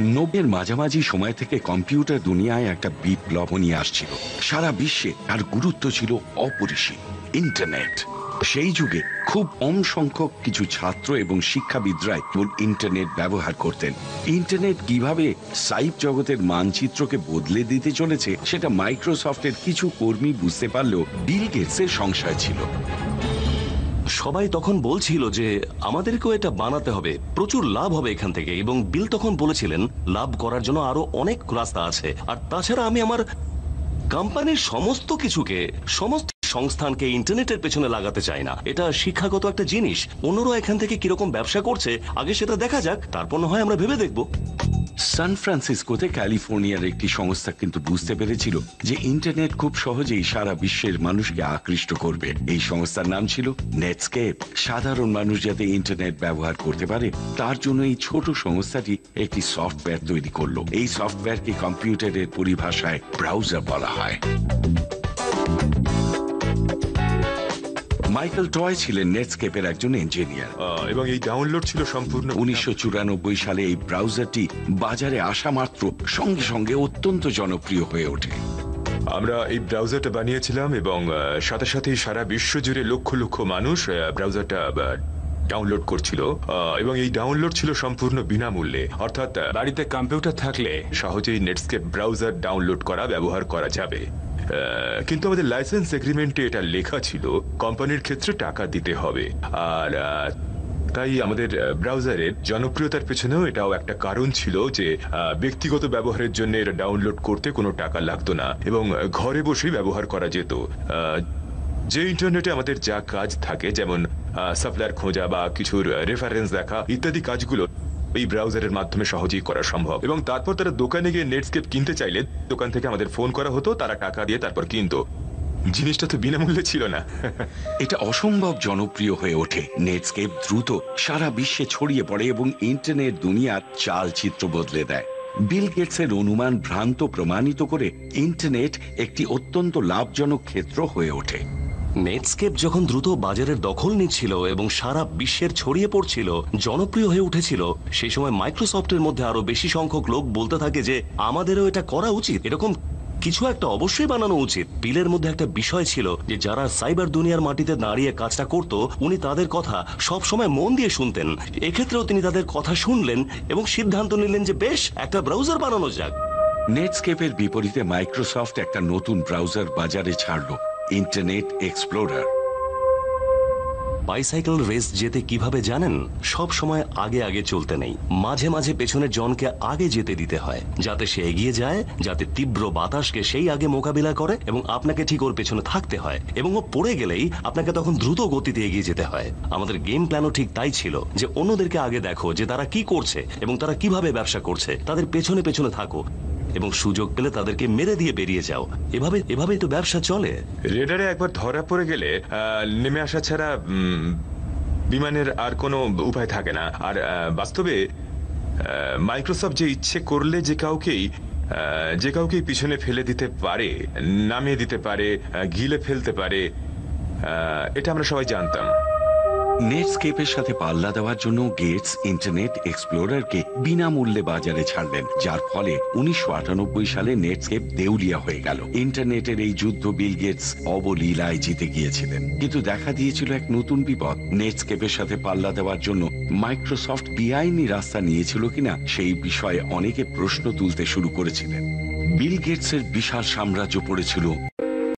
নব্বের মাঝামাঝি সময় থেকে কম্পিউটার দুনিয়ায় একটা বিপ্লব নিয়ে আসছিল। সারা বিশ্বে তার গুরুত্ব ছিল অপরিসীম। ইন্টারনেট। সেই যুগে খুব কম সংখ্যক কিছু ছাত্র এবং শিক্ষাবিদরাই কেবল ইন্টারনেট ব্যবহার করতেন। ইন্টারনেট কিভাবে সাইব জগতের মানচিত্রকে বদলে দিতে চলেছে সেটা মাইক্রোসফটের কিছু কর্মী বুঝতে পারলেও বিল গেটসের সংশয় ছিল। সবাই তখন বলছিল যে আমাদেরকেও এটা বানাতে হবে, প্রচুর লাভ হবে এখান থেকে, এবং বিল তখন বলেছিলেন লাভ করার জন্য আরো অনেক রাস্তা আছে। আর তাছাড়া আমি আমার কোম্পানির সমস্ত কিছুকে, সমস্ত সংস্থানকে ইন্টারনেটের পেছনে লাগাতে চাই না। এটা শিক্ষাগত একটা জিনিস। অন্যরা এখান থেকে কিরকম ব্যবসা করছে আগে সেটা দেখা যাক, তারপর না হয় আমরা ভেবে দেখব। সান ফ্রান্সিসকোতে ক্যালিফোর্নিয়ার একটি সংস্থা কিন্তু বুঝতে পেরেছিল যে ইন্টারনেট খুব সহজেই সারা বিশ্বের মানুষকে আকৃষ্ট করবে। এই সংস্থার নাম ছিল নেটস্কেপ। সাধারণ মানুষ যাতে ইন্টারনেট ব্যবহার করতে পারে তার জন্য এই ছোট সংস্থাটি একটি সফটওয়্যার তৈরি করলো। এই সফটওয়্যারকে কম্পিউটারের পরিভাষায় ব্রাউজার বলা হয়। মাইকেল টয় ছিলেন নেটস্কেপের একজন ইঞ্জিনিয়ার এবং এই ডাউনলোড ছিল সম্পূর্ণ। 1994 সালে এই ব্রাউজারটি বাজারে আসা মাত্র সঙ্গে সঙ্গে অত্যন্ত জনপ্রিয় হয়ে ওঠে। আমরা এই ব্রাউজারটা বানিয়েছিলাম এবং সাথে সাথেই সারা বিশ্ব জুড়ে লক্ষ লক্ষ মানুষ ব্রাউজারটা ডাউনলোড করছিল এবং এই ডাউনলোড ছিল সম্পূর্ণ বিনামূল্যে। অর্থাৎ বাড়িতে কম্পিউটার থাকলে সহজেই নেটস্কেপ ব্রাউজার ডাউনলোড করা, ব্যবহার করা যাবে। কিন্তু আমাদের লাইসেন্স এগ্রিমেন্টে এটা লেখা ছিল কোম্পানির ক্ষেত্রে টাকা দিতে হবে। আর তাই আমাদের ব্রাউজারের জনপ্রিয়তার পেছনেও এটাও একটা কারণ ছিল যে ব্যক্তিগত ব্যবহারের জন্য এটা ডাউনলোড করতে কোনো টাকা লাগতো না এবং ঘরে বসেই ব্যবহার করা যেত। যে ইন্টারনেটে আমাদের যা কাজ থাকে, যেমন সাপ্লায়ার খোঁজা বা কিছুর রেফারেন্স দেখা ইত্যাদি কাজগুলো এই ব্রাউজারের মাধ্যমে সহজেই করা সম্ভব। এবং তারপর তারা দোকানে গিয়ে নেটস্কেপ কিনতে চাইলে দোকান থেকে আমাদের ফোন করা হতো, তারা টাকা দিয়ে তারপর কিনতো। জিনিসটা তো বিনামূল্যে ছিল না। এটা অসম্ভব জনপ্রিয় হয়ে ওঠে। নেটস্কেপ দ্রুত সারা বিশ্বে ছড়িয়ে পড়ে এবং ইন্টারনেট দুনিয়ার চালচিত্র বদলে দেয়। বিল গেটসের অনুমান ভ্রান্ত প্রমাণিত করে ইন্টারনেট একটি অত্যন্ত লাভজনক ক্ষেত্র হয়ে ওঠে। নেটস্কেপ যখন দ্রুত বাজারের দখল নিচ্ছিল এবং সারা বিশ্বের ছড়িয়ে পড়ছিল, জনপ্রিয় হয়ে উঠেছিল, সেই সময় মাইক্রোসফটের মধ্যে আরো বেশি সংখ্যক লোক বলতে থাকে যে আমাদেরও এটা করা উচিত, এরকম কিছু একটা অবশ্যই বানানো উচিত। বিলের মধ্যে একটা বিষয় ছিল যে যারা সাইবার দুনিয়ার মাটিতে দাঁড়িয়ে কাজটা করত, উনি তাদের কথা সব সময় মন দিয়ে শুনতেন। এক্ষেত্রেও তিনি তাদের কথা শুনলেন এবং সিদ্ধান্ত নিলেন যে বেশ, একটা ব্রাউজার বানানো যাক। নেটস্কেপের বিপরীতে মাইক্রোসফট একটা নতুন ব্রাউজার বাজারে ছাড়লো, ইন্টারনেট এক্সপ্লোরার। বাইসাইকেল রেস যেতে কিভাবে জানেন? সব সময় আগে আগে চলতে নেই, মাঝে মাঝে পেছনের জনকে আগে যেতে দিতে হয়, যাতে সে এগিয়ে যায়, যাতে তীব্র বাতাসকে সেই আগে মোকাবিলা করে এবং আপনাকে ঠিক ওর পেছনে থাকতে হয়। এবং ও পড়ে গেলেই আপনাকে তখন দ্রুত গতিতে এগিয়ে যেতে হয়। আমাদের গেম প্ল্যানও ঠিক তাই ছিল, যে অন্যদেরকে আগে দেখো যে তারা কি করছে এবং তারা কিভাবে ব্যবসা করছে, তাদের পেছনে পেছনে থাকো এবং সুযোগ পেলে তাদেরকে মেরে দিয়ে বেরিয়ে যাও। এভাবেই তো ব্যবসা চলে। রেডারে একবার ধরা পড়ে গেলে নেমে আসা ছাড়া বিমানের আর কোনো উপায় থাকে না। আর বাস্তবে মাইক্রোসফট যে ইচ্ছে করলে যে কাউকেই পিছনে ফেলে দিতে পারে, নামিয়ে দিতে পারে, গিলে ফেলতে পারে, এটা আমরা সবাই জানতাম। নেটস্কেপের সাথে পাল্লা দেওয়ার জন্য গেটস ইন্টারনেট এক্সপ্লোরারকে বিনামূল্যে বাজারে ছাড়লেন, যার ফলে 1998 সালে নেটস্কেপ দেউলিয়া হয়ে গেল। ইন্টারনেটের এই যুদ্ধ বিল গেটস অবলীলায় জিতে গিয়েছিলেন, কিন্তু দেখা দিয়েছিল এক নতুন বিপদ। নেটস্কেপের সাথে পাল্লা দেওয়ার জন্য মাইক্রোসফট বেআইনি রাস্তা নিয়েছিল কিনা সেই বিষয়ে অনেকে প্রশ্ন তুলতে শুরু করেছিলেন। বিল গেটসের বিশাল সাম্রাজ্য পড়েছিল